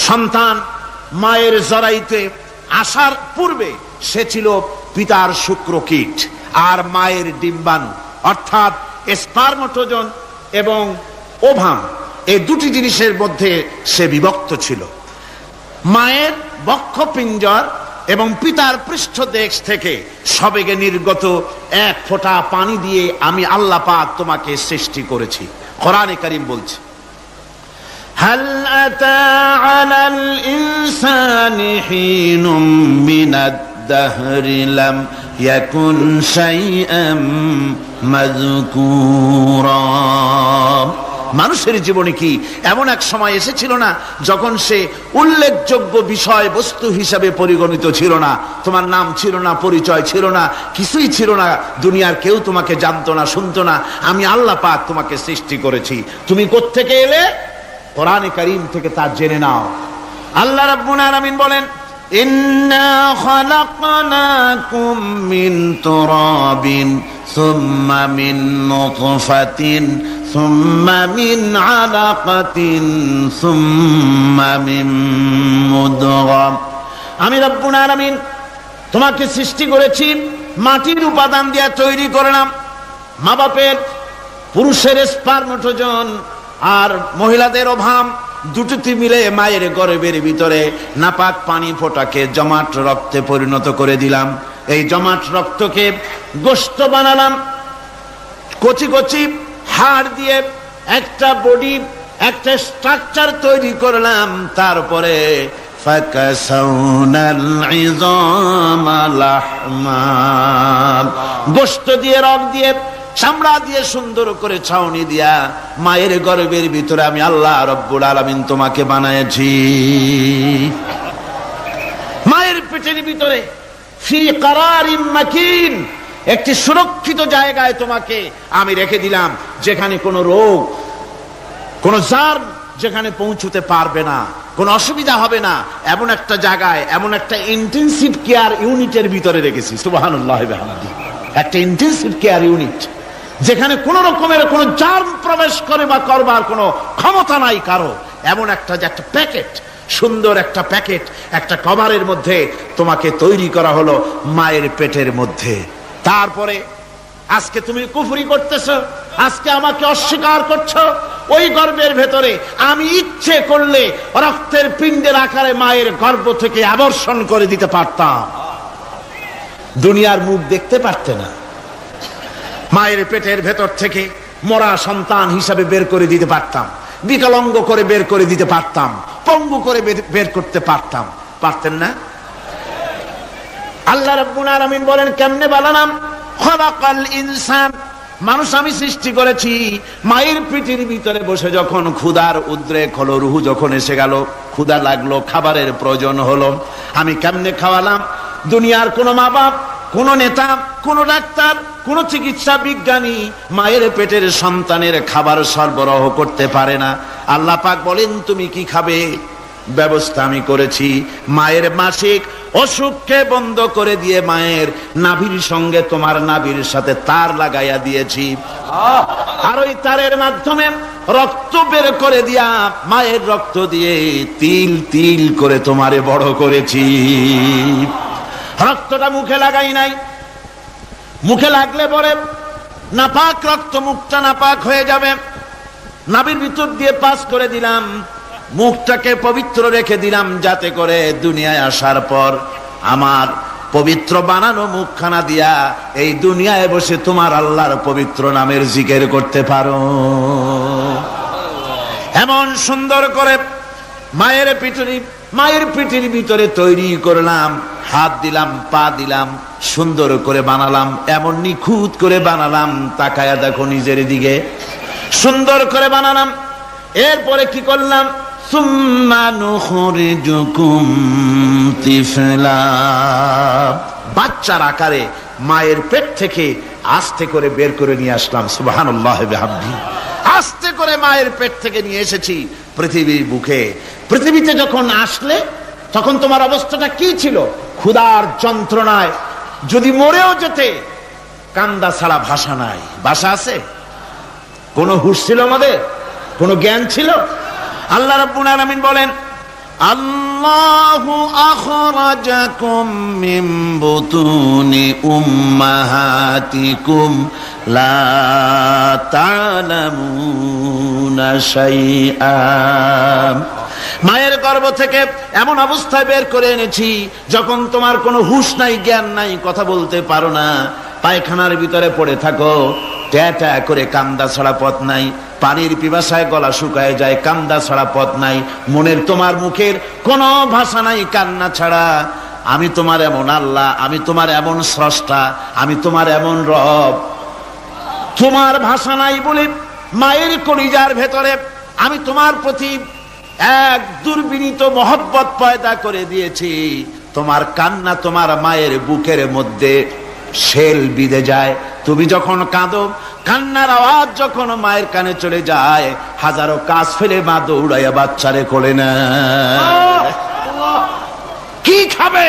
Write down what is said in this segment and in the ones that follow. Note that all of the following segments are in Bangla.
সন্তান মায়ের জরায়ুতে আসার পূর্বে সে ছিল পিতার শুক্রকীট আর মায়ের ডিম্বাণু, অর্থাৎ স্পার্মটোজন এবং ওভাম, এই দুটি জিনিসের মধ্যে সে বিভক্ত ছিল। মায়ের বক্ষপিঞ্জর এবং পিতার পৃষ্ঠদেশ থেকে সবেগে নির্গত এক ফোঁটা পানি দিয়ে আমি আল্লাহ পাক তোমাকে সৃষ্টি করেছি। কোরআনে কারীম বলছে, হাল আতা আলাল ইনসানি হিনুম মিনাদ দাহরি লাম ইয়াকুন শাইআম মাযকুরা। মানুষের জীবনে কি এমন এক সময় এসেছিল না যখন সে উল্লেখযোগ্য বিষয় বস্তু হিসাবে পরিগণিত ছিল না? তোমার নাম ছিল না, পরিচয় ছিল না, কিছুই ছিল না, দুনিয়ার কেউ তোমাকে জানতো না, শুনতো না। আমি আল্লাহ পাক তোমাকে সৃষ্টি করেছি। তুমি কোত্থেকে এলে? কোরআনে কারীম থেকে তা জেনে নাও। আল্লাহ রাব্বুল আলামিন বলেন, ইন্না খালাকনাকুম মিন তুরাবিন সুম্মা মিন নুতফাতিন সুম্মা মিন আলাকাতিন সুম্মা মিন মুদগা। আমি রব্বুল আলামিন তোমাকে সৃষ্টি করেছি, মাটির উপাদান দিয়ে তৈরি করলাম। মা বাপের, পুরুষের স্পার্মটোজন আর মহিলাদের ওভাম দুটোতে মিলে মায়ের গর্ভের ভিতরে নাপাক পানি ফোঁটাকে জমাট রক্তে পরিণত করে দিলাম। এই জমাট রক্তকে গোশত বানালাম, কচি কচি হাড় দিয়ে একটা বডি, একটা স্ট্রাকচার তৈরি করলাম। তারপরে ফাকাসাউনাল ইযামা লাহমা, গোশত দিয়ে, রক দিয়ে, চামড়া দিয়ে সুন্দর করে ছাউনি দিয়া মায়ের গর্ভের ভিতরে আমি আল্লাহ রব্বুল আলামিন তোমাকে বানাইছি। মায়ের পেটের ভিতরে ফি কারারিম মাকিন, একটি সুরক্ষিত জায়গায় তোমাকে আমি রেখে দিলাম, যেখানে কোনো রোগ, কোনো জার্ম যেখানে পৌঁছতে পারবে না, কোনো অসুবিধা হবে না। এমন একটা জায়গায়, এমন একটা ইন্টেনসিভ কেয়ার ইউনিটের ভিতরে রেখেছি। সুবহানাল্লাহ ওয়া বিহামদিহি। একটা ইন্টেনসিভ কেয়ার ইউনিট, যেখানে কোন রকমের কোন জার্ম প্রবেশ করে বা করবার কোনো ক্ষমতা নাই কারো। এমন একটা যে একটা প্যাকেট, সুন্দর একটা প্যাকেট, একটা কভারের মধ্যে তোমাকে তৈরি করা হলো মায়ের পেটের মধ্যে। তারপরে আজকে তুমি কুফরি করতেছ, আজকে আমাকে অস্বীকার করছো। ওই গর্ভের ভেতরে আমি ইচ্ছে করলে রক্তের পিণ্ডের আকারে মায়ের গর্ভ থেকে আবর্ষণ করে দিতে পারতাম, দুনিয়ার মুখ দেখতে পারতে না। মায়ের পেটের ভেতর থেকে মরা সন্তান হিসাবে বের করে দিতে পারতাম, বিকলাঙ্গ করে বের করে দিতে পারতাম, পঙ্গু করে বের করতে পারতাম। পারতেন না? আল্লাহ রাব্বুল আলামিন বলেন, কেমনে বানালাম? খালাকাল ইনসান, মানুষ আমি সৃষ্টি করেছি মায়ের পেটের ভিতরে বসে। যখন ক্ষুধার উদ্রেক হলো, রুহু যখন এসে গেল, ক্ষুধা লাগলো, খাবারের প্রয়োজন হলো, আমি কেমনে খাওয়ালাম? দুনিয়ার কোন মা বাপ, কোন নেতা, কোন ডাক্তার, কোন চিকিৎসা বিজ্ঞানী মায়ের পেটের সন্তানের খাবার সরবরাহ করতে পারে না। আল্লাহ পাক বলেন, তুমি কি খাবে? ব্যবস্থা আমি করেছি। মায়ের মাসিক অসুখকে বন্ধ করে দিয়ে মায়ের নাভির সঙ্গে তোমার নাভির সাথে তার লাগাইয়া দিয়েছি, আর ওই তারের মাধ্যমে রক্ত বের করে দিয়া মায়ের রক্ত দিয়ে তিল তিল করে তোমারে বড় করেছি। রক্তটা মুখে লাগাই নাই, মুখে লাগলে পরে নাপাক রক্ত, মুখটা নাপাক হয়ে যাবে। নাভির ভিতর দিয়ে পাস করে দিলাম, মুখটাকে পবিত্র রেখে দিলাম, যাতে করে দুনিয়ায় আসার পর আমার পবিত্র বানানো মুখখানা দিয়া এই দুনিয়ায় বসে তোমার আল্লাহর পবিত্র নামের জিকির করতে পারো। এমন সুন্দর করে মায়ের পিঠের ভিতরে তৈরি করলাম, হাত দিলাম, পা দিলাম, সুন্দর করে বানালাম, এমন নিখুঁত করে বানালাম, তাকায়া দেখো নিজের দিকে, সুন্দর করে বানালাম। এরপরে কি করলাম? সুম্মা নুখরিজুকুম তিফলা, বাচ্চার আকারে মায়ের পেট থেকে আস্তে করে বের করে নিয়ে আসলাম। সুবহানাল্লাহ ওয়া বিহামদিহি। আস্তে করে মায়ের পেট থেকে নিয়ে এসেছি পৃথিবীর বুকে। পৃথিবীতে যখন আসলে তখন তোমার অবস্থাটা কি ছিল? ক্ষুধার যন্ত্রণায় যদি মরেও যেতে, কান্দা ছাড়া ভাষা নাই। ভাষা আছে? কোন হুঁশ ছিল আমাদের? কোন জ্ঞান ছিল? আল্লাহ রাব্বুল আলামিন বলেন, আল্লাহু আখরাজাকুম মিন বুতুনি উম্মাহাতিকুম লা তা'লামুনা শাইআ। মায়ের গর্ভ থেকে এমন অবস্থায় বের করে এনেছি যখন তোমার কোনো হুঁশ নাই, জ্ঞান নাই, কথা বলতে পারো না, পায়খানার ভিতরে পড়ে থাকো, ট্যা ট্যা করে কান্দা ছাড়া পথ নাই, পানির পিপাসায় গলা শুকায় যায়, কান্দা ছাড়া পথ নাই, মনের তোমার মুখের কোনো ভাষা নাই কান্না ছাড়া। আমি তোমার এমন আল্লাহ, আমি তোমার এমন স্রষ্টা, আমি তোমার এমন রব। তোমার ভাষা নাই বলে মায়ের কলিজার ভেতরে আমি তোমার প্রতি এক দুর্বিনীত মহব্বত পয়দা করে দিয়েছি। তোমার কান্না তোমার মায়ের বুকের মধ্যে শেল বিঁধে যায়। তুমি যখন কাঁদো, কান্নার আওয়াজ যখন মায়ের কানে চলে যায়, হাজারো কাজ ফেলে মা দৌড়াইয়া বাচ্চারে কোলে নেয়। কি খাবে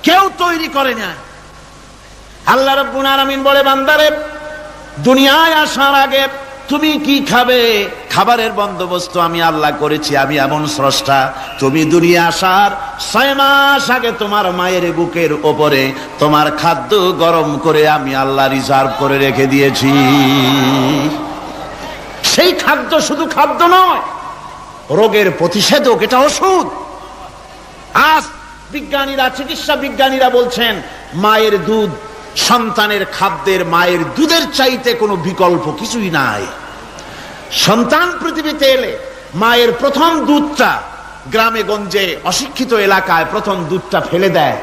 কেউ তৈরি করে না। আল্লাহ রাব্বুল আলামিন বলে, বান্দারে দুনিয়ায় আসার আগে তুমি কি খাবে, খাবারের বন্দোবস্ত আমি আল্লাহ করেছি, আমি এমন স্রষ্টা। তুমি দুনিয়া আসার 6 মাস আগে তোমার মায়ের বুকের ওপরে তোমার খাদ্য গরম করে আমি আল্লাহ রিজার্ভ করে রেখে দিয়েছি। সেই খাদ্য শুধু খাদ্য নয়, রোগের প্রতিষেধক, এটা ওষুধ। আজ বিজ্ঞানীরা, চিকিৎসা বিজ্ঞানীরা বলছেন মায়ের দুধ সন্তানের খাদ্যের, মায়ের দুধের চাইতে কোনো বিকল্প কিছুই নাই। সন্তান পৃথিবীতে এলে মায়ের প্রথম দুধটা, গ্রামে গঞ্জে অশিক্ষিত এলাকায় প্রথম দুধটা ফেলে দেয়।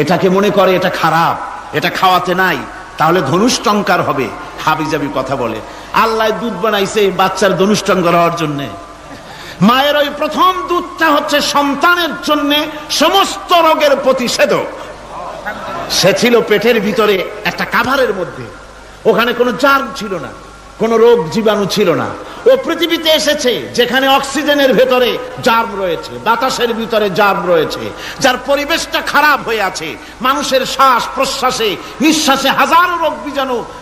এটাকে মনে করে এটা খারাপ, এটা খাওয়াতে নাই, তাহলে ধনুষ্টঙ্কার হবে, হাবিজাবি কথা বলে। আল্লাহ দুধ বানাইছে বাচ্চার ধনুষ্টঙ্কার হওয়ার জন্য। মায়ের ওই প্রথম দুধটা হচ্ছে সন্তানের জন্য সমস্ত রোগের প্রতিষেধক। সে ছিল পেটের ভিতরে একটা কাভারের মধ্যে, ওখানে কোনো জার্ম ছিল না, কোনো রোগ জীবাণু ছিল না। ও পৃথিবীতে এসেছে যেখানে অক্সিজেনের ভেতরে জার্ম রয়েছে, বাতাসের ভিতরে জার্ম রয়েছে, যার পরিবেশটা খারাপ হয়ে আছে। মানুষের শ্বাস প্রশ্বাসে, নিঃশ্বাসে হাজারো রোগ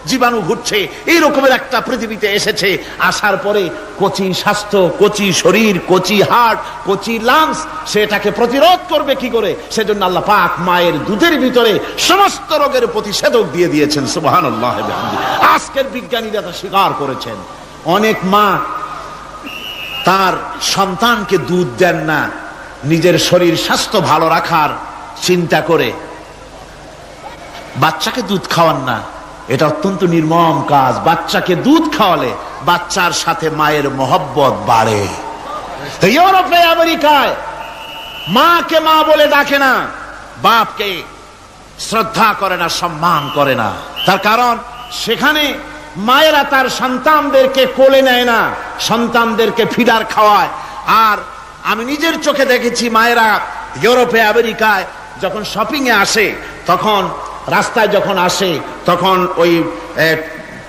জীবাণু ঘুরছে। এই রকমের একটা পৃথিবীতে এসেছে। আসার পরে কচি স্বাস্থ্য, কচি শরীর, কচি হার্ট, কচি লাংস, সেটাকে প্রতিরোধ করবে কি করে? সেজন্য আল্লাহ পাক মায়ের দুধের ভিতরে সমস্ত রোগের প্রতিষেধক দিয়ে দিয়েছেন। সুবহানাল্লাহ। আজকের বিজ্ঞানীরা তা স্বীকার করেছেন। অনেক মা তার সন্তানকে দুধ দেন না নিজের শরীর স্বাস্থ্য ভালো রাখার চিন্তা করে, বাচ্চাকে দুধ খাওয়ান না। এটা অত্যন্ত নির্মম কাজ। বাচ্চাকে দুধ খাওয়ালে বাচ্চার সাথে মায়ের মহব্বত বাড়ে। তো ইউরোপে, আমেরিকায় মাকে মা বলে ডাকে না, বাপকে শ্রদ্ধা করে না, সম্মান করে না। তার কারণ সেখানে মায়েরা তার সন্তানদেরকে কোলে নেয় না, সন্তানদেরকে ফিডার খাওয়ায়। আর আমি নিজের চোখে দেখেছি মায়েরা ইউরোপে, আমেরিকায় যখন শপিং এ আসে, তখন রাস্তায় যখন আসে, তখন ওই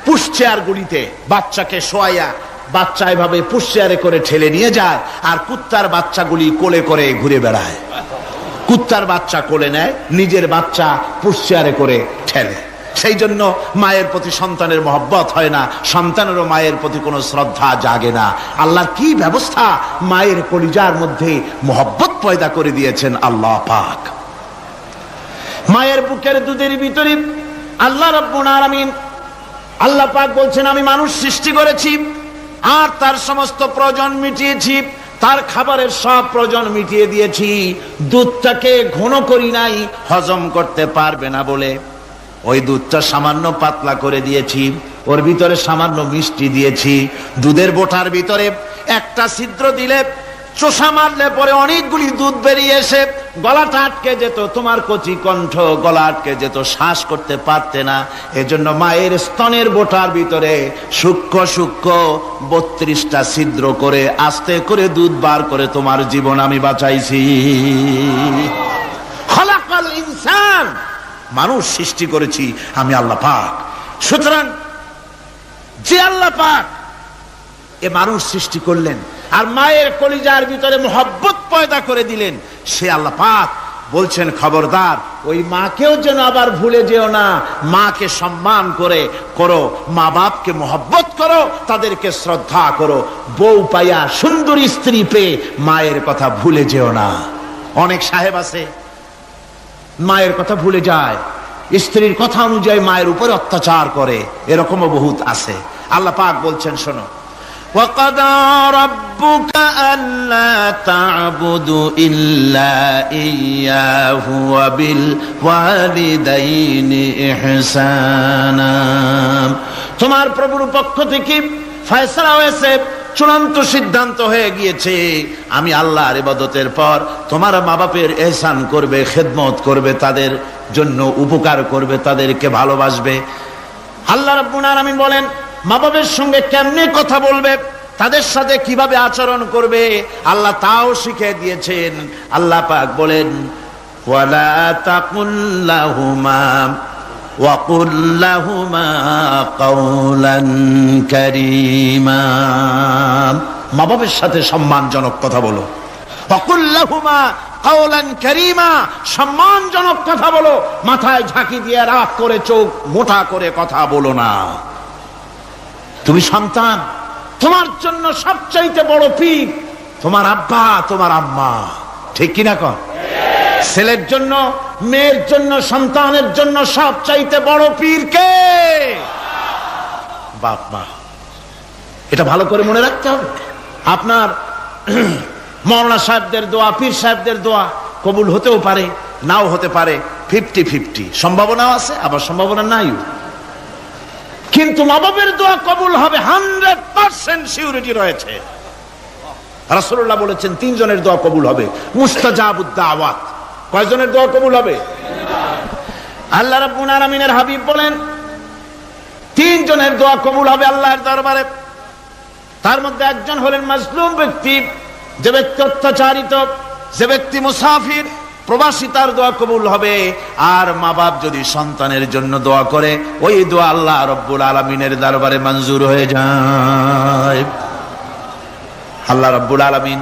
পুশ চেয়ার গুলিতে বাচ্চাকে শোয়াইয়া, বাচ্চা এভাবে পুশ চেয়ারে করে ঠেলে নিয়ে যায়, আর কুত্তার বাচ্চাগুলি কোলে করে ঘুরে বেড়ায়। কুত্তার বাচ্চা কোলে নেয়, নিজের বাচ্চা পুশ চেয়ারে করে ঠেলে। সেই জন্য মায়ের প্রতি সন্তানের মহব্বত হয় না, সন্তানেরও মায়ের প্রতি কোনো শ্রদ্ধা জাগে না। আল্লাহর কি ব্যবস্থা! মায়ের কলিজার মধ্যে মহব্বত পয়দা করে দিয়েছেন আল্লাহ পাক। মায়ের বুকের দুধের ভিতরে আল্লাহ রাব্বুল আলামিন, আল্লাহ পাক বলছেন, আমি মানুষ সৃষ্টি করেছি আর তার সমস্ত প্রয়োজন মিটিয়েছি, তার খাবারের সব প্রয়োজন মিটিয়ে দিয়েছি। দুধটাকে ঘন করি নাই, হজম করতে পারবে না বলে ওই দুধটা সামান্য পাতলা করে দিয়েছি, ওর ভিতরে সামান্য মিষ্টি দিয়েছি। দুধের বোটার ভিতরে একটা ছিদ্র দিলে, চোষা মারলে পরে অনেকগুলি দুধ বেরিয়ে এসে গলাটা আটকে যেত, তোমার কচি কণ্ঠ গলা আটকে যেত, শ্বাস করতে পারতে না। এজন্য মায়ের স্তনের বোটার ভিতরে সূক্ষ্ম সূক্ষ্ম 32টা ছিদ্র করে আস্তে করে দুধ বার করে তোমার জীবন আমি বাঁচাইছি। খলাকাল ইনসান, মানুষ সৃষ্টি করেছি আমি আল্লাহ পাক। সুতরাং যে আল্লাহ পাক এ মানুষ সৃষ্টি করলেন আর মায়ের কলিজার ভিতরে মোহব্বত পয়দা করে দিলেন, সে আল্লাহ পাক বলছেন খবরদার ওই মাকেও যেন আবার ভুলে যেও না, মাকে সম্মান করে করো, মা বাপকে মহব্বত করো, তাদেরকে শ্রদ্ধা করো। বউ পাইয়া সুন্দর স্ত্রী পেয়ে মায়ের কথা ভুলে যেও না। অনেক সাহেব আছে মায়ের কথা ভুলে যায়, স্ত্রীর কথা অনুযায়ী মায়ের উপরে অত্যাচার করে, এরকমও বহুত আছে। আল্লাহ পাক বলছেন শোনো, وَقَضَى رَبُّكَ أَلَّا تَعْبُدُوا إِلَّا إِيَّاهُ وَبِالْوَالِدَيْنِ إِحْسَانًا। তোমার প্রভুর পক্ষ থেকে ফয়সালা হয়েছে, চূড়ান্ত সিদ্ধান্ত হয়ে গিয়েছে, আমি আল্লাহর ইবাদতের পর তোমার মা বাপের ইহসান করবে, খেদমত করবে, তাদের জন্য উপকার করবে, তাদেরকে ভালোবাসবে। আল্লাহ রাব্বুল আলামিন বলেন মা বাবার সঙ্গে কেমনে কথা বলবে, তাদের সাথে কিভাবে আচরণ করবে, আল্লাহ তাও শিখিয়ে দিয়েছেন। আল্লাহ পাক বলেন ওয়ালা তাকুল লাহুমা ওয়া কুল লাহুমা কাওলান কারীমা। মা বাবার সাথে সম্মানজনক কথা বলো। ওয়া কুল লাহুমা কাওলান কারীমা, সম্মানজনক কথা বলো, মাথায় ঝাঁকি দিয়ে রাগ করে চোখ মোটা করে কথা বলো না। তুমি সন্তান, তোমার জন্য সবচাইতে বড় পীর তোমার আব্বা, তোমার আম্মা, ঠিক কিনা কর? ছেলের জন্য, মেয়ের জন্য, সন্তানের জন্য সবচাইতে বড় পীর কে? বাপ মা। এটা ভালো করে মনে রাখতে হবে। আপনার মৌলানা সাহেবদের দোয়া, পীর সাহেবদের দোয়া কবুল হতেও পারে, নাও হতে পারে, 50-50 সম্ভাবনাও আছে, আবার সম্ভাবনা নাই। কিন্তু মা বাবার দোয়া কবুল হবে 100% সিউরিটি রয়েছে। রাসূলুল্লাহ বলেছেন 3 জনের দোয়া কবুল হবে, মুস্তাজাবুদ দাওয়াত। কয়জনের দোয়া কবুল হবে? আল্লাহ রাব্বুল আলামিনের হাবিব বলেন 3 জনের দোয়া কবুল হবে আল্লাহর দরবারে। তার মধ্যে একজন হলেন মাজলুম ব্যক্তি, যে ব্যক্তি অত্যাচারিত, যে ব্যক্তি মুসাফির, প্রবাসী, তার দোয়া কবুল হবে। আর মা বাপ যদি সন্তানের জন্য দোয়া করে, ওই দোয়া আল্লাহ রাব্বুল আলামিনের দরবারে মঞ্জুর হয়ে যায়। আল্লাহ রাব্বুল আলামিন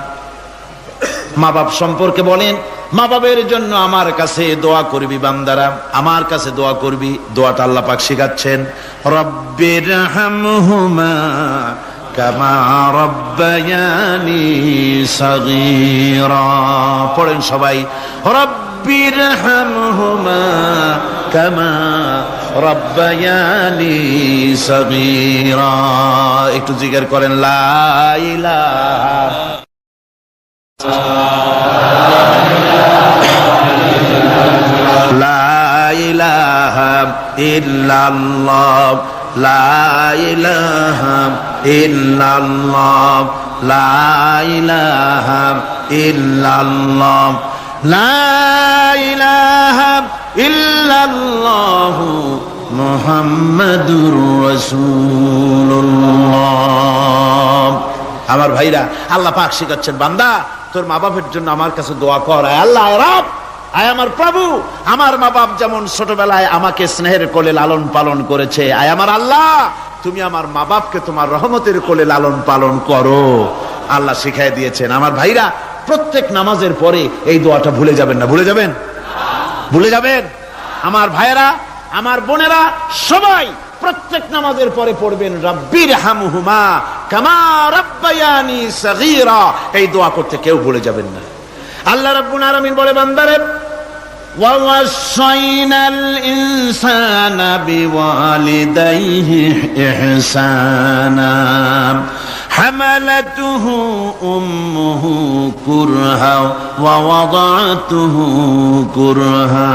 মা বাপ সম্পর্কে বলেন, মা বাবের জন্য আমার কাছে দোয়া করবি বান্দারা, আমার কাছে দোয়া করবি। দোয়াটা আল্লাহ পাক শিখাচ্ছেন, রব্বিরহামহুমা কামা রব্বায়ানি সগীরা। পড়েন সবাই, রব্বিরহামহুমা কামা রব্বায়ানি সগীরা। একটু জিকির করেন, লা ইলাহা লা ইলাহা ইল্লাল্লাহ, লা ইলাহা ইল্লাল্লাহ, লা ইলাহা ইল্লাল্লাহ, লা ইলাহা ইল্লাল্লাহু মুহাম্মাদুর রাসূলুল্লাহ। আমার ভাইরা, আল্লাহ পাক শিখাচ্ছেন, বান্দা তোর মা বাপের জন্য আমার কাছে দোয়া কর। আল্লাহ রব, আয় আমার প্রভু, আমার মা বাপ যেমন ছোটবেলায় আমাকে স্নেহের কোলে লালন পালন করেছে, আয় আমার আল্লাহ তুমি আমার মা বাপকে তোমার রহমতের কোলে লালন পালন করো। আল্লাহ শিখাই দিয়েছেন। আমার ভাইরা, প্রত্যেক নামাজের পরে এই দোয়াটা ভুলে যাবেন না। ভুলে যাবেন? ভুলে যাবেন? আমার ভাইরা, আমার বোনেরা, সবাই প্রত্যেক নামাজের পরে পড়বেন, রব্বিরহামহুমা কামা রব্বায়ানি সগীরা। এই দোয়া করতে কেউ ভুলে যাবেন না। আল্লাহ রাব্বুল আলামিন বলে, বান্দারে ওয়াসাইনাল ইনসানা বিওয়ালিদাইহি ইহসানা হামালাতুহু উম্মুহু কুরহা ওয়া ওয়াদাতুহু কুরহা।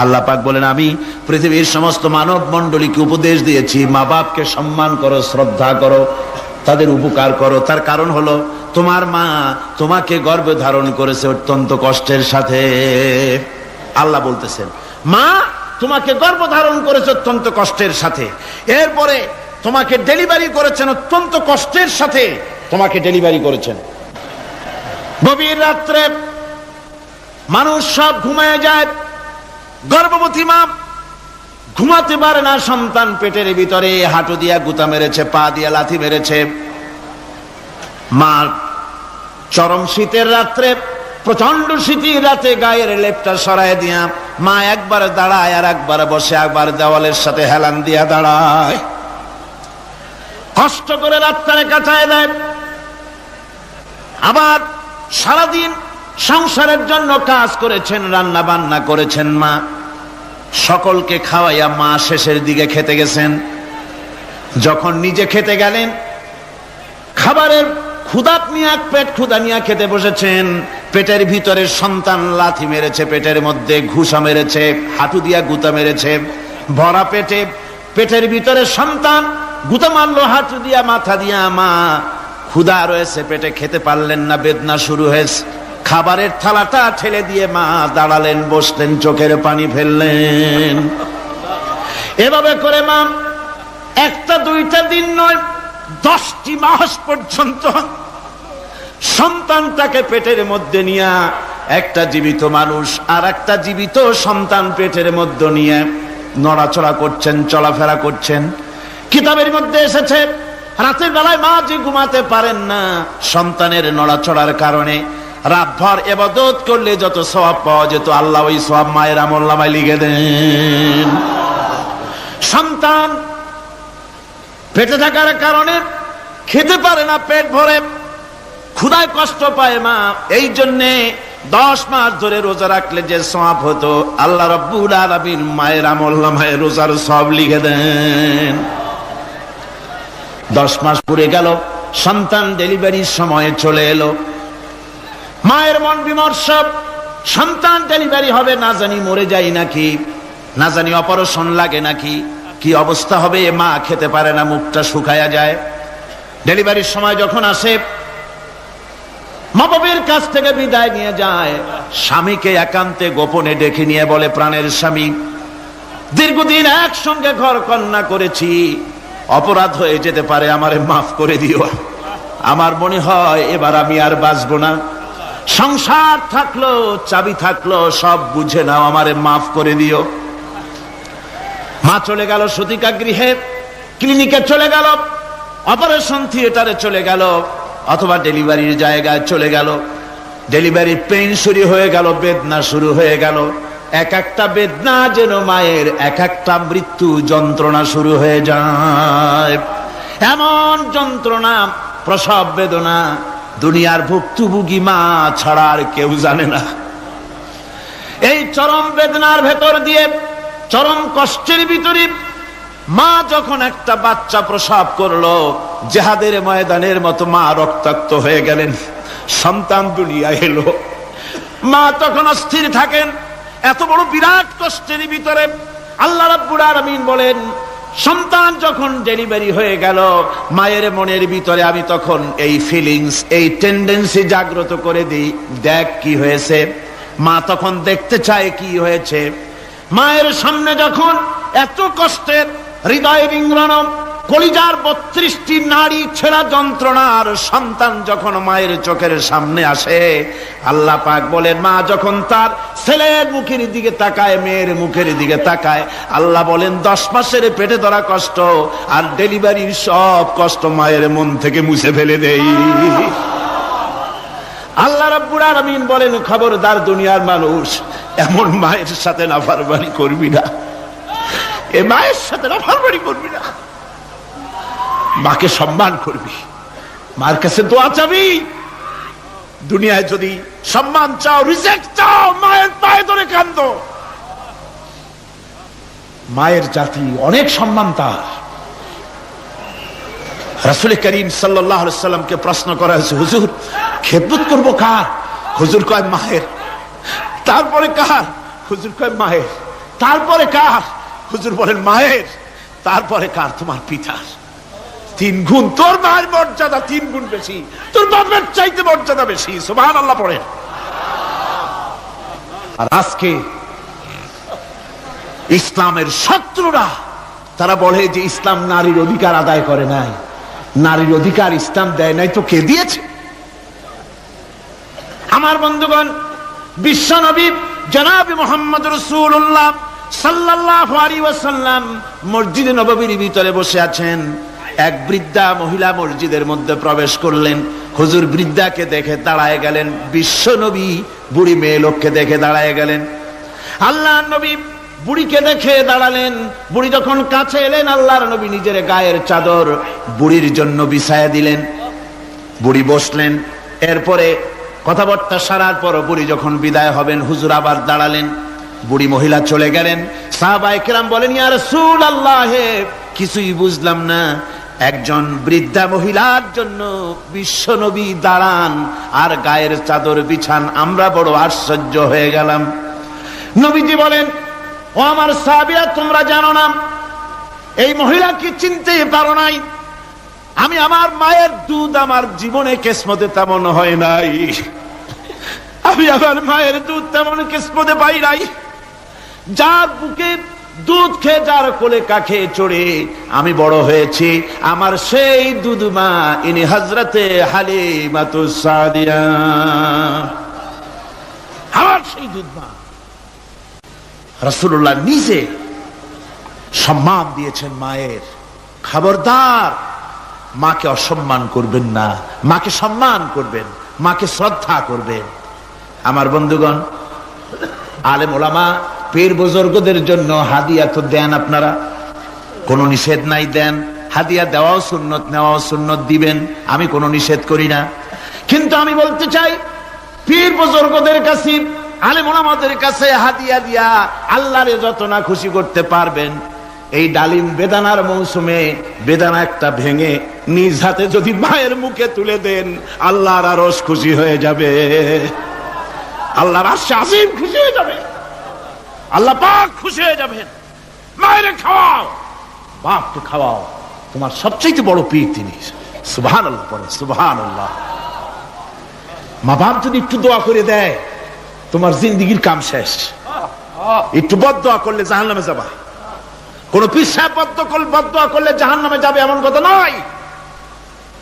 আল্লাহ পাক বলেন, আমি পৃথিবীর সমস্ত মানব মণ্ডলীকে উপদেশ দিয়েছি, মা বাপকে সম্মান করো, শ্রদ্ধা করো, তাদের উপকার করো। তার কারণ হলো তোমার মা তোমাকে গর্ভে ধারণ করেছে অত্যন্ত কষ্টের সাথে। আল্লাহ বলতেছেন, মা তোমাকে গর্ভ ধারণ করেছে অত্যন্ত কষ্টের সাথে, এরপরে তোমাকে ডেলিভারি করেছেন অত্যন্ত কষ্টের সাথে, তোমাকে ডেলিভারি করেছেন। গভীর রাত্রে মানুষ সব ঘুমিয়ে যায়, গর্ভবতী মা ঘুমাতে পারে না, সন্তান পেটের ভিতরে, হাঁটু দিয়া গুতা মেরেছে, পা দিয়া লাথি মেরেছে। মা চরম শীতের রাত্রে প্রচন্ড শীতের রাতে গায়ের লেপটা সরায় দিয়া মা একবার দাঁড়ায় আর একবার বসে, একবার দেওয়ালের সাথে হেলান দিয়া দাঁড়ায়, কষ্ট করে রাতটারে কাটায় দেয়। আবার সারাদিন সংসারের জন্য কাজ করেছেন, রান্না বান্না করেছেন মা, সকলকে খাওয়াইয়া মা শেষের দিকে খেতে গেছেন। যখন নিজে খেতে গেলেন, খাবারের ক্ষুধা নিয়ে পেট ক্ষুধা নিয়ে খেতে বসেছেন, পেটের ভিতরে সন্তান লাথি মেরেছে, পেটের মধ্যে ঘুষা মেরেছে, হাঁটু দিয়া গুতা মেরেছে, ভরা পেটে পেটের ভিতরে সন্তান গুতা মারলো হাঁটু দিয়া, মাথা দিয়া। মা ক্ষুধা রয়েছে, পেটে খেতে পারলেন না, বেদনা শুরু হয়েছে। খাবারের থালাটা ঠেলে দিয়ে মা দাঁড়ালেন, বসলেন, চোখের পানি ফেললেন। এভাবে করে মা একটা দুইটা দিন নয়, 10টি মাস পর্যন্ত সন্তানটাকে পেটের মধ্যে নিয়ে, একটা জীবিত মানুষ আর একটা জীবিত সন্তান পেটের মধ্যে নিয়ে নড়াচড়া করছেন, চলাফেরা করছেন। কিতাবের মধ্যে এসেছে রাতের বেলায় মা যে ঘুমাতে পারেন না সন্তানের নড়াচড়ার কারণে, রাতভর ইবাদত করলে যত সওয়াব পাওয়া যেত আল্লাহ ওই সওয়াব মায়ের আমলনামায় লিখে দেন। সন্তান পেটে থাকার কারণে খেতে পারে না, পেট ভরে ক্ষুধায় কষ্ট পায় মা, এই জন্যে 10 মাস ধরে রোজা রাখলে যে সওয়াব হতো আল্লাহ রাব্বুল আলামিন মায়ের আমলনামায় রোজার সওয়াব লিখে দেন। 10 মাস পুরে গেল, সন্তান ডেলিভারির সময় চলে এলো। মায়ের মন বিমর্ষ, সন্তান ডেলিভারি হবে, না জানি মরে যাই নাকি, না জানি অপারেশন লাগে নাকি, কি অবস্থা হবে। মা খেতে পারে না, মুখটা শুকায়া যায়। ডেলিভারির সময় যখন আসে, মা বাবার কাছ থেকে বিদায় নিয়ে যায়, স্বামীকে একান্তে গোপনে ডেকে নিয়ে বলে, প্রাণের স্বামী, দীর্ঘদিন একসঙ্গে ঘর কন্যা করেছি, অপরাধ হয়ে যেতে পারে, আমারে মাফ করে দিও। আমার মনে হয় এবার আমি আর বাঁচবো না। সংসার থাকলো, চাবি থাকলো, সব বুঝে নাও, আমারে মাফ করে দিও। মা চলে গেল সতিকা গৃহে, ক্লিনিকে চলে গেল, অপারেশন থিয়েটারে চলে গেল, অথবা ডেলিভারির জায়গায় চলে গেল। ডেলিভারির পেইন শুরু হয়ে গেল, বেদনা শুরু হয়ে গেল। এক একটা বেদনা যেন মায়ের এক একটা মৃত্যু যন্ত্রণা শুরু হয়ে যায়। এমন যন্ত্রণা, প্রসব বেদনা দুনিয়ার ভুক্তভোগী মা ছাড়া আর কেউ জানে না। এই চরম বেদনার ভেতর দিয়ে, চরম কষ্টের ভিতরে মা যখন একটা বাচ্চা প্রসব করলো, জিহাদের ময়দানের মতো মা রক্তাক্ত হয়ে গেলেন, সন্তান দুনিয়ায় এলো। মা তখন অস্থির থাকেন। এত বড় বিরাট কষ্টের ভিতরে আল্লাহ রাব্বুল আলামিন বলেন, সন্তান যখন ডেলিভারি হয়ে গেল, মায়ের মনের ভিতরে আমি তখন এই ফিলিংস, এই টেন্ডেন্সি জাগ্রত করে দিই, দেখ কি হয়েছে। মা তখন দেখতে চায় কি হয়েছে। মায়ের সামনে যখন এত কষ্টের, হৃদয় বিঙ্গলন, কলিজার 32টি নাড়ি ছেঁড়া যন্ত্রণার সন্তান যখন মায়ের চোখের সামনে আসে, আল্লাহ পাক বলেন, মা যখন তার ছেলের মুখের দিকে তাকায়, মেয়ের মুখের দিকে তাকায়, আল্লাহ বলেন 10 মাসের পেটে ধরা কষ্ট আর ডেলিভারির সব কষ্ট মায়ের মন থেকে মুছে ফেলে দেই। আল্লাহ রাব্বুল আলামিন বলেন, খবরদার দুনিয়ার মানুষ, এমন মায়ের সাথে নাফরমানি করবি না, এ মায়ের সাথে নাফরমানি করবি না, মাকে সম্মান করবি, মার কাছে দোয়া চাবি। দুনিয়ায় যদি সম্মান চাও, রিজেক্ট চাও, মায়ের পায়ে ধরে কাঁদো। মায়ের জাতি অনেক সম্মান তার। রাসূল করিম সাল্লাল্লাহু আলাইহি সাল্লামকে প্রশ্ন করা হয়েছে, হুজুর খেদমত করবো কার? হুজুর কয় মায়ের। তারপরে কার? হুজুর কয় মায়ের। তারপরে কার? হুজুর বলেন মায়ের। তারপরে কার? তোমার পিতার। 3 গুণ। তোর মায়ের মর্যাদা 3 গুণ বেশি, তোর বাপের চাইতে মর্যাদা বেশি। সুবহানাল্লাহ পড়েন। আর আজকে ইসলামের শত্রুরা তারা বলে যে ইসলাম নারীর অধিকার আদায় করে নাই। নারীর অধিকার ইসলাম দেয় নাই তো কে দিয়েছে? আমার বন্ধুগণ, বিশ্বনবী জনাব মুহাম্মদ রাসূলুল্লাহ সাল্লাল্লাহু আলাইহি ওয়াসাল্লাম মসজিদে নববীর ভিতরে বসে আছেন। এক বৃদ্ধা মহিলা মসজিদের মধ্যে প্রবেশ করলেন। হুজুর বৃদ্ধাকে দেখে দাঁড়ায় গেলেন, বিশ্ব নবী বুড়ি মেয়ে লোককে দেখে দাঁড়ায় গেলেন। আল্লাহ নবী বুড়িকে দেখে দাঁড়ালেন। বুড়ি যখন কাছে এলেন, আল্লাহর নবী নিজের গায়ের চাদর বুড়ির জন্য বিছায়া দিলেন। বুড়ি বসলেন। এরপরে কথাবার্তা সারার পর বুড়ি যখন বিদায় হবেন, হুজুর আবার দাঁড়ালেন। বুড়ি মহিলা চলে গেলেন। সাহাবায়ে কেরাম বলেন, ইয়া রাসূলুল্লাহ, কিছুই বুঝলাম না, একজন বৃদ্ধা মহিলার জন্য বিশ্ব নবী দাঁড়ান আর গায়ের চাদর বিছান, আমরা বড় আশ্চর্য হয়ে গেলাম। নবীজি বলেন, ও আমার সাহাবীরা, তোমরা জানো না, এই মহিলাকে চিনতে পারো নাই, আমি আমার মায়ের দুধ আমার জীবনে কিসমতে তেমন হয় নাই, আমি আমার মায়ের দুধ তেমন কিসমতে পাই নাই। যার বুকে দুধ খেয়ে, যার কোলে কাখে চড়ে আমি বড় হয়েছি, আমার সেই দুধ মা, ইনি হযরতে হালিমাতুস সাদিয়া, আমার সেই দুধ মা। রাসূলুল্লাহ নিজে সম্মান দিয়েছেন মায়ের। খবরদার, মাকে অসম্মান করবেন না, মাকে সম্মান করবেন, মাকে শ্রদ্ধা করবেন। আমার বন্ধুগণ, আলেম ওলামা পীর বুজুর্গদের জন্য হাদিয়া তো দেন, আপনারা কোনো নিষেধ নাই, দেন। হাদিয়া দেওয়াও সুন্নত, নেওয়াও সুন্নত, দিবেন, আমি কোনো নিষেধ করি না। কিন্তু আমি বলতে চাই, পীর বুজুর্গদের কাছে, আলেম ওলামাদের কাছে হাদিয়া দিয়া আল্লাহরে যত না খুশি করতে পারবেন, এই ডালিম বেদানার মৌসুমে বেদানা একটা ভেঙে নিজ হাতে যদি মায়ের মুখে তুলে দেন, আল্লাহর আরশ খুশি হয়ে যাবে, আল্লাহর আরশ আজিম খুশি হয়ে যাবে, আল্লাহ পাক খুশি হয়ে যাবেন। মায়ের খাওয়াও, বাপকে খাওয়াও, তোমার সবচেয়ে বড় পীর তিনি। সুবহানাল্লাহ পড়ে, সুবহানাল্লাহ। মা বাপ যদি একটু দোয়া করে দেয়, তোমার জিন্দেগির কাম শেষ। একটু বদদোয়া করলে জাহান্নামে যাবা। কোন পীর সাহেব বদদোয়া করলে জাহান্নামে যাবে এমন কথা নয়,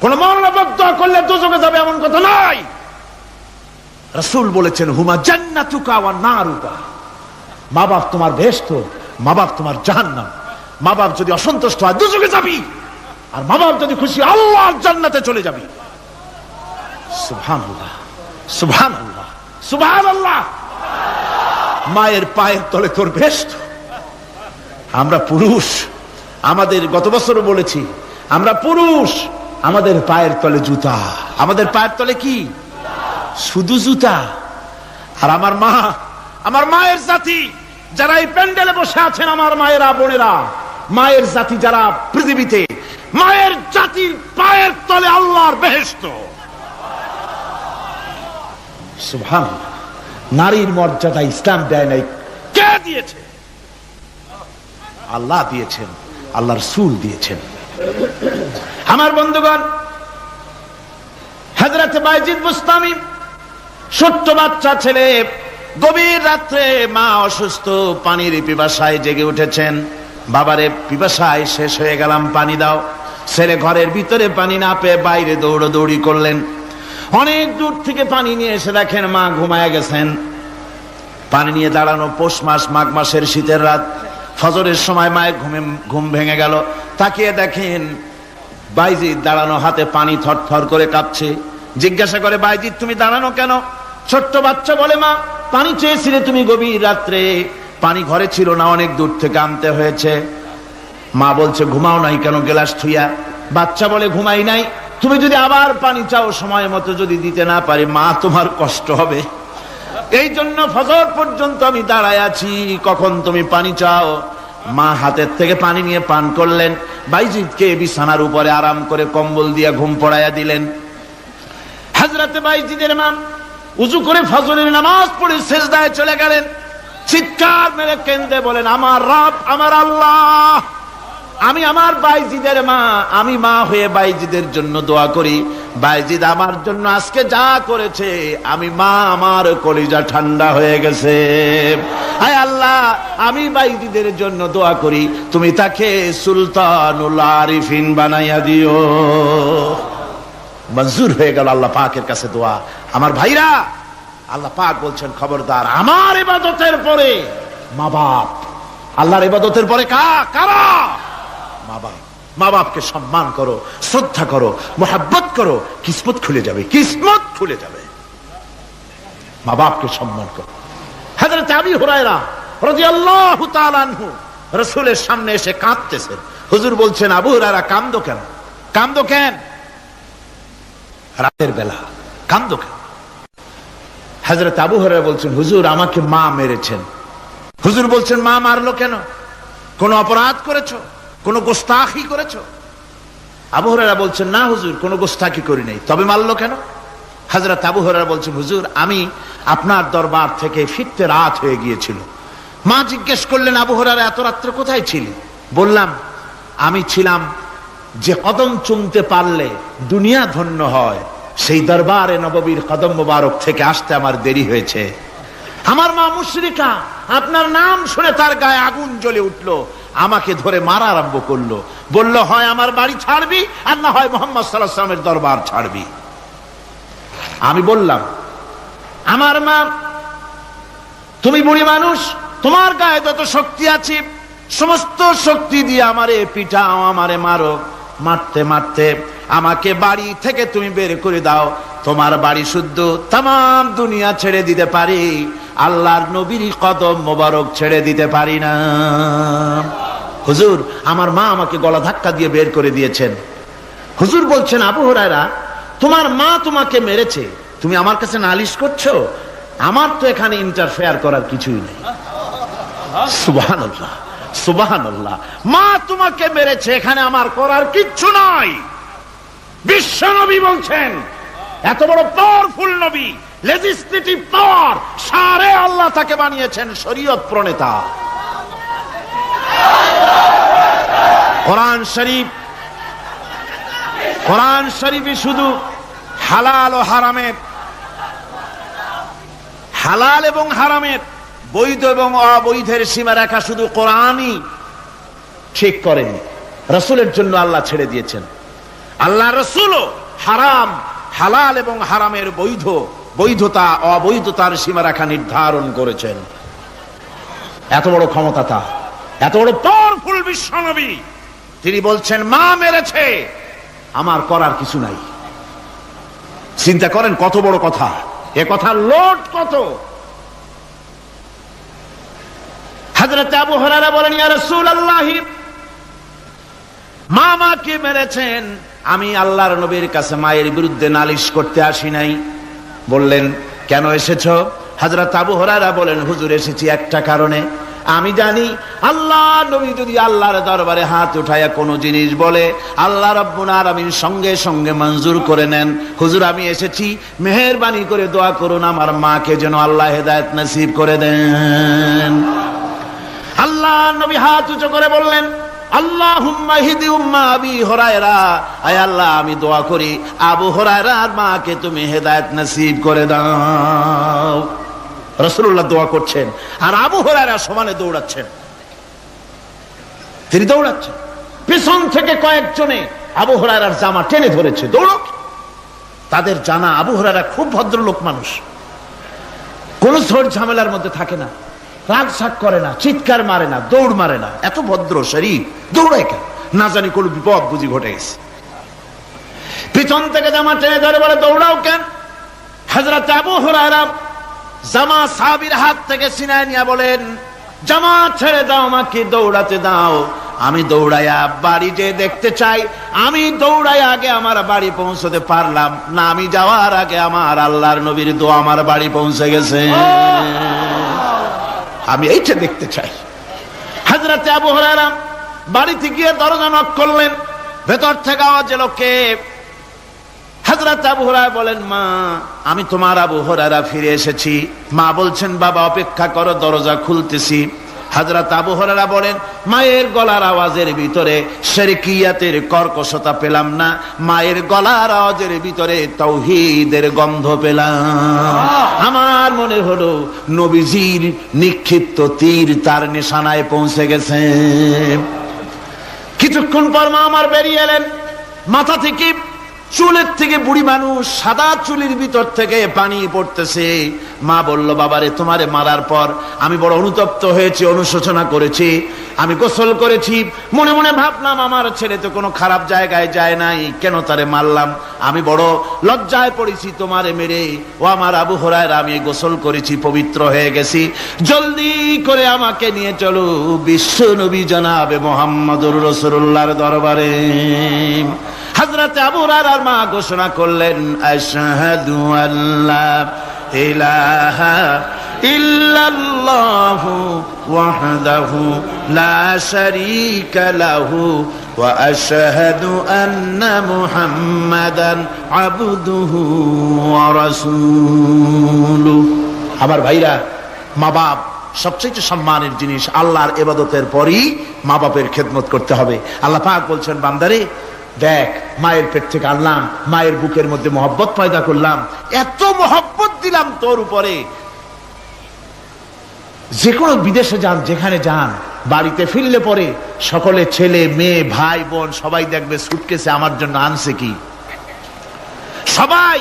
কোন মাওলানা বদদোয়া করলে দোজখে যাবে এমন কথা নয়। রাসূল বলেছেন, হুমা জান্নাতুকা ওয়া নারুকা, মা বাপ তোমার বেহেশত, মা বাপ তোমার জাহান্নাম। মা বাপ যদি অসন্তুষ্ট হয়, দোজখে যাবি, আর মা বাপ যদি খুশি, আল্লাহর জান্নাতে চলে যাবি। সুবহানাল্লাহ, সুবহানাল্লাহ, সুবহানাল্লাহ। মায়ের পায়ের তলে তোর বেহেশত। আমরা পুরুষ, আমাদের গত বছর বলেছি, আমরা পুরুষ, আমাদের পায়ের তলে জুতা, আমাদের পায়ের তলে কি? শুধু জুতা। আর আমার মা, আমার মায়ের জাতি যারা এই প্যান্ডেলে বসে আছেন, আমার মায়েরা, বোনেরা, মায়ের জাতি যারা পৃথিবীতে, মায়ের জাতির পায়ের তলে আল্লাহর বেহেশত। সুবহানাল্লাহ। নারীর মর্যাদা ইসলাম দেয় নাই, কে দিয়েছে? আল্লাহ দিয়েছেন, আল্লাহর রাসূল দিয়েছেন। আমার বন্ধুগণ, হযরত বাইজিদ বুস্তামি, ছোট্ট বাচ্চা ছেলে, গভীর রাত্রে মা অসুস্থ, পানির পিপাসায় জেগে উঠেছেন। বাবারে, পিপাসায় শেষ হয়ে গেলাম, পানি দাও। ছেলে ঘরের ভিতরে পানি না পেয়ে বাইরে দৌড়াদৌড়ি করলেন। অনেক দূর থেকে পানি নিয়ে এসে দেখেন মা ঘুমায় গেছেন। পানি নিয়ে দাঁড়ানো, পৌষ মাস, মাঘ মাসের শীতের রাত, ফজরের সময় মায়ের ঘুম ভেঙে গেল। তাকিয়ে দেখেন বাইজিদ দাঁড়ানো, হাতে পানি থরথর করে কাঁপছে। জিজ্ঞাসা করে, বাইজিদ তুমি দাঁড়ানো কেন? ছোট্ট বাচ্চা বলে, মা পানি চেয়েছিলে তুমি গভীর রাত্রে, পানি ঘরে ছিল না, অনেক দূর থেকে আনতে হয়েছে। মা বলছে, ঘুমাও নাই কেন গ্লাস থুইয়া? বাচ্চা বলে, ঘুমাই নাই, তুমি যদি আবার পানি চাও, সময় মতো যদি দিতে না পারি, মা তোমার কষ্ট হবে, এই জন্য ফজর পর্যন্ত আমি দাঁড়ায় আছি, কখন তুমি পানি চাও। মা হাতের থেকে পানি নিয়ে পান করলেন। বাইজিদকে বিছানার উপরে আরাম করে কম্বল দিয়ে ঘুম পড়াইয়া দিলেন। হযরত বাইজিদের মা উযু করে ফজরের নামাজ পড়ে সিজদায় চলে গেলেন। চিৎকার মেরে কেঁদে বলেন, আমার রব, আমার আল্লাহ, আমি আমার বাইজিদের মা, আমি মা হয়ে বাইজিদের জন্য দোয়া করি। বাইজিদ আমার জন্য আজকে যা করেছে, আমি মা, আমার কলিজা ঠান্ডা হয়ে গেছে। হায় আল্লাহ, আমি বাইজিদের জন্য দোয়া করি, তুমি তাকে সুলতানুল আরিফিন বানাইয়া দিও। মঞ্জুর হয়ে গেল আল্লাহ পাকের কাছে দোয়া। আমার ভাইরা, আল্লাহ পাক বলছেন, খবরদার, আমার ইবাদতের পরে মা বাপ, আল্লাহর ইবাদতের পরে কারা? মা বাপ। মা বাপকে সম্মান করো, শ্রদ্ধা করো, মোহাব্বত করো, কিসমত খুলে যাবে, কিসমত খুলে যাবে। মা বাপকে সম্মান করো। হযরত আবু হুরায়রা রাদিয়াল্লাহু তাআলা আনহু রাসূলের সামনে এসে কাঁদতেছেন। হুজুর বলছেন, আবু হুরায়রা কাঁদো কেন? কাঁদো কেন? রাতের বেলা কাঁদো কেন? হযরত আবু হুরায়রা বলছেন, হুজুর আমাকে মা মেরেছেন। হুজুর বলছেন, মা মারলো কেন? কোন অপরাধ করেছো? কোন গোস্তাখি করেছো? আবু হুরায়রা বলছেন, না হুজুর, কোন গোস্তাখি করি নাই, তবে মারলো কেন? হযরত আবু হুরায়রা বলছেন, হুজুর আমি আপনার দরবার থেকে ফিরতে রাত হয়ে গিয়েছিল। মা জিজ্ঞেস করলেন, আবু হুরায়রা এত রাত্রে কোথায় ছিলি? বললাম, আমি ছিলাম যে কদম চুমতে পারলে দুনিয়া ধন্য হয়, সেই দরবারে নববীর কদম মোবারক থেকে আসতে আমার দেরি হয়েছে। আমার মা মুশরিকা, আপনার নাম শুনে তার গায়ে আগুন জ্বলে উঠলো, আমাকে ধরে মারা আরম্ভ করলো। বলল, হয় আমার বাড়ি ছাড়বি আর না হয় মুহাম্মদ সাল্লাল্লাহু আলাইহি ওয়াসাল্লামের দরবার ছাড়বি। আমি বললাম, আমার মা, তুমি বুড়ি মানুষ, তোমার গায়ে যত শক্তি আছে সমস্ত শক্তি দিয়ে আমারে পিটাও, আমারে মারো। মারতে মারতে আমাকে বাড়ি থেকে তুমি বের করে দাও। তোমার বাড়ি শুদ্ধ, তাম দুনিয়া ছেড়ে দিতে পারি, আল্লাহর নবীর কদম মোবারক ছেড়ে দিতে পারি না। হুজুর আমার মা আমাকে গলা ধাক্কা দিয়ে বের করে দিয়েছেন। হুজুর বলছেন, আবু হুরায়রা তোমার মা তোমাকে মেরেছে, তুমি আমার কাছে নালিশ করছো? আমার তো এখানে ইন্টারফেয়ার করার কিছুই নেই। সুবহানাল্লাহ, সুবহানাল্লাহ। মা তোমাকে মেরেছে, এখানে আমার করার কিচ্ছু নাই। বিশ্ব নবী বলছেন, এত বড় পাওয়ারফুল নবী, লেজিসলেটিভ পাওয়ার, সারে আল্লাহ তাকে বানিয়েছেন শরীয়ত প্রণেতা। কোরআন শরীফ, কোরআন শরীফে শুধু হালাল ও হারামের, হালাল এবং হারামের, বৈধ এবং অবৈধের সীমারেখা শুধু কোরআনই ঠিক করেন, রাসূলের জন্য আল্লাহ ছেড়ে দিয়েছেন। আল্লাহ রাসূলও হারাম, হালাল এবং হারামের বৈধ, বৈধতা অবৈধতার সীমারেখা নির্ধারণ করেছেন। এত বড় ক্ষমতা তার, এত বড় পাওয়ারফুল বিশ্বনবী, তিনি বলছেন মা মেরেছে, আমার করার কিছু নাই। চিন্তা করেন কত বড় কথা, এ কথার লোড কত। হযরত আবু হুরায়রা বলেন, ইয়া রাসূলুল্লাহ, মা মাকে মেরেছেন, আমি আল্লাহর নবীর কাছে মায়ের বিরুদ্ধে নালিশ করতে আসি নাই। বললেন, কেন এসেছো? হযরত আবু হুরায়রা বলেন, হুজুর এসেছি একটা কারণে, আমি জানি আল্লাহ নবী যদি আল্লাহর দরবারে হাত উঠায়া কোনো জিনিস বলে, আল্লাহ রাব্বুল আলামিন সঙ্গে সঙ্গে মঞ্জুর করে নেন। হুজুর আমি এসেছি, মেহেরবানি করে দোয়া করুন আমার মাকে যেন আল্লাহ হেদায়েত নসিব করে দেন। আল্লাহ নবী হাত উঁচু করে বললেন, আল্লাহুম্মা হিদি উম্মা আবি হুরায়রা, আয় আল্লাহ আমি দোয়া করি আবু হুরায়রার মাকে তুমি হেদায়েত নসিব করে দাও। রাসূলুল্লাহ দোয়া করছেন আর আবু হুরায়রা সমানে দৌড়াচ্ছেন। তিনি দৌড়াচ্ছেন, পিছন থেকে কয়েকজনে আবু হুরায়রার জামা টেনে ধরেছে, দৌড়ো। তাদের জানা আবু হুরায়রা খুব ভদ্রলোক মানুষ, কোন ঝড় ঝামেলার মধ্যে থাকে না, রাগ শাক করে না, চিৎকার মারে না, দৌড় মারে না, এত ভদ্র শরীর, দৌড়ায় কেন? না জানি কোন বিপদ বুঝি ঘটে গেছে। পিছন থেকে জামা টেনে ধরে বলে, দৌড়াও কেন? হযরত আবু হুরায়রা জামা সাহাবীর হাত থেকে ছিনায় নিয়ে বলেন, জামা ছেড়ে দাও, আমাকে দৌড়াতে দাও। আমি দৌড়াইয়া বাড়ি যে দেখতে চাই, আমি দৌড়াইয়া আগে আমার বাড়ি পৌঁছতে পারলাম না, আমি যাওয়ার আগে আমার আল্লাহর নবীর দোয়া আমার বাড়ি পৌঁছে গেছে, আমি এইটা দেখতে চাই। হযরত আবু হুরায়রা বাড়িতে গিয়ে দরজা নক করলেন, ভেতর থেকে আওয়াজ এলো, কে? হযরত আবু হুরায়রা বলেন, মা আমি তোমার আবু হুরায়রা ফিরে এসেছি। মা বলছেন, বাবা অপেক্ষা করো, দরজা খুলতেছি। হযরত আবু হুরায়রা বলেন, মায়ের গলার আওয়াজের ভিতরে শিরকিয়াতের কর্কশতা পেলাম না, মায়ের গলার আওয়াজের ভিতরে তাওহীদের গন্ধ পেলাম। আমার মনে হলো নবীজির নিক্ষিপ্ত তীর তার নিশানায় পৌঁছে গেছে। কিছুক্ষণ পর মা আমার বেরিয়ে এলেন, মাথা থেকে চুলের থেকে বুড়ি মানুষ, সাদা চুলের ভিতর থেকে পানি পড়তেছে। মা বলল, বাবারে তোমারে মারার পর আমি বড় অনুতপ্ত হয়েছি, অনুশোচনা করেছি, আমি গোসল করেছি, মনে মনে ভাবলাম আমার ছেলে তো কোনো খারাপ জায়গায় যায় নাই, কেন তারে মারলাম, আমি বড় লজ্জায় পড়েছি তোমারে মেরে। ও আমার আবু হুরায়রা, আমি গোসল করেছি, পবিত্র হয়ে গেছি, জলদি করে আমাকে নিয়ে চলো বিশ্ব নবী জনাবে মুহাম্মদুর রাসূলুল্লাহর দরবারে। হযরত আবু হুরায়রার মা ঘোষণা করলেন, আশহাদু আল্লা ইলাহা ইল্লাল্লাহু ওয়াহদাহু লা শারীকা লাহু ওয়া আশহাদু আন্না মুহাম্মাদান আবদুহু ওয়া রাসূলুহু। আমার ভাইরা, মা বাপ সবচেয়ে সম্মানের জিনিস। আল্লাহর ইবাদতের পরই মা বাপের খেদমত করতে হবে। আল্লাহ পাক বলছেন, বান্দারে দেখ, মায়ের পেট থেকে আনলাম, মায়ের বুকের মধ্যে মহব্বত পয়দা করলাম, এত মহব্বত দিলাম তোর উপরে, যে কোনো বিদেশে যান, যেখানে যান, বাড়িতে ফিরলে পরে সকলে ছেলে মেয়ে ভাই বোন সবাই দেখবে সুটকেসে আমার জন্য আনছে কি, সবাই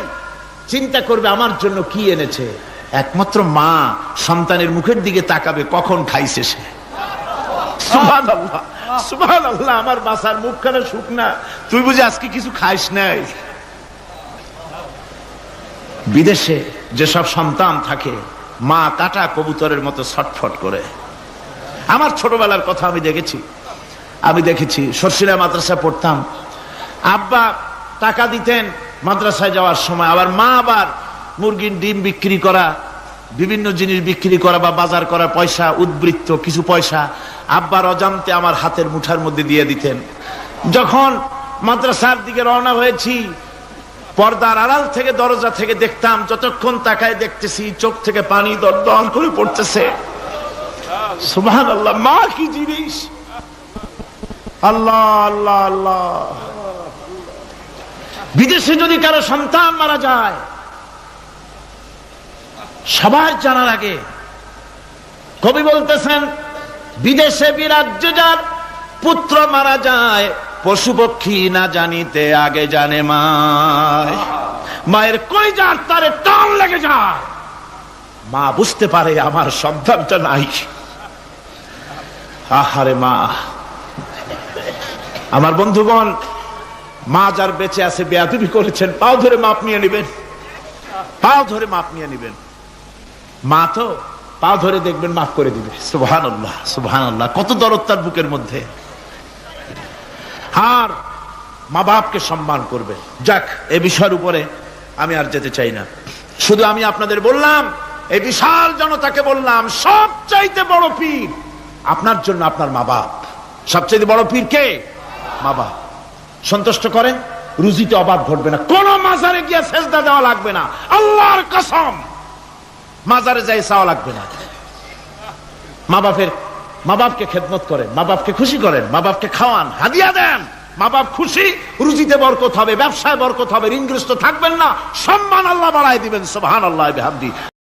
চিন্তা করবে আমার জন্য কি এনেছে। একমাত্র মা সন্তানের মুখের দিকে তাকাবে কখন খাইছে সে। সুবহানাল্লাহ, সুবহানাল্লাহ, আমার বাসার মুখখানা শুকনা, তুই বুঝি আজকে কিছু খাইস নাই। বিদেশে যেসব সন্তান থাকে, মা কাটা কবুতরের মতো ছটফট করে। আমার ছোটবেলার কথা আমি দেখেছি সরসিলা মাদ্রাসা পড়তাম, আব্বা টাকা দিতেন মাদ্রাসায় যাওয়ার সময়, আবার মা আবার মুরগির ডিম বিক্রি করা, বিভিন্ন জিনিস বিক্রি করা বা বাজার করা পয়সা, উদ্বৃত্ত কিছু পয়সা আব্বার অজান্তে আমার হাতের মুঠার মধ্যে দিয়ে দিতেন। যখন মাদ্রাসার দিকে রওনা হয়েছি, পর্দার আড়াল থেকে দরজা থেকে দেখতাম, যতক্ষণ তাকায় দেখতেছি চোখ থেকে পানি দরদর করে পড়তেছে। সুবহানাল্লাহ, মা কি জিনিস! আল্লাহ আল্লাহ আল্লাহ। বিদেশে যদি কারো সন্তান মারা যায়, সবার জানার আগে কবি বলতেছেন, বিদেশে বিরাজ্য যার পুত্র মারা যায়, পশু পক্ষী না জানিতে আগে জানে মায়। মায়ের কলিজার তারে টান লেগে যায়, মা বুঝতে পারে আমার সন্তানটা নাই। আহারে মা! আমার বন্ধুগণ, মা যার বেঁচে আছে বেয়াদবি করেছেন, পাও ধরে মাপ নিয়ে নেবেন, পাও ধরে মাপ নিয়ে নেবেন। মা তো পাও ধরে দেখবেন মাফ করে দিবে। সুবহানাল্লাহ, সুবহানাল্লাহ, কত দরদ তার বুকের মধ্যে। আর মা বাপকে সম্মান করবে। যাক, এই বিষয়ের উপরে আমি আর যেতে চাই না, শুধু আমি আপনাদের বললাম, এই বিশাল জনতাকে বললাম, সবচাইতে বড় পীর আপনার জন্য আপনার মা বাপ। সবচাইতে বড় পীর কে? মা বাপ। সন্তুষ্ট করেন, রুজিতে অভাব ঘটবে না, কোন মাজারে গিয়ে সেজদা দেওয়া লাগবে না, আল্লাহর কসম, মাজারে যাই চাওয়া লাগবে না। মা বাপকে খেদমত করেন, মা বাপকে খুশি করেন, মা বাপকে খাওয়ান, হাদিয়া দেন, মা বাপ খুশি, রুজিতে বরকত হবে, ব্যবসায় বরকত হবে, ঋণগ্রস্ত থাকবেন না, সম্মান আল্লাহ বাড়ায় দিবেন। সুবহানাল্লাহ বিহামদিহি।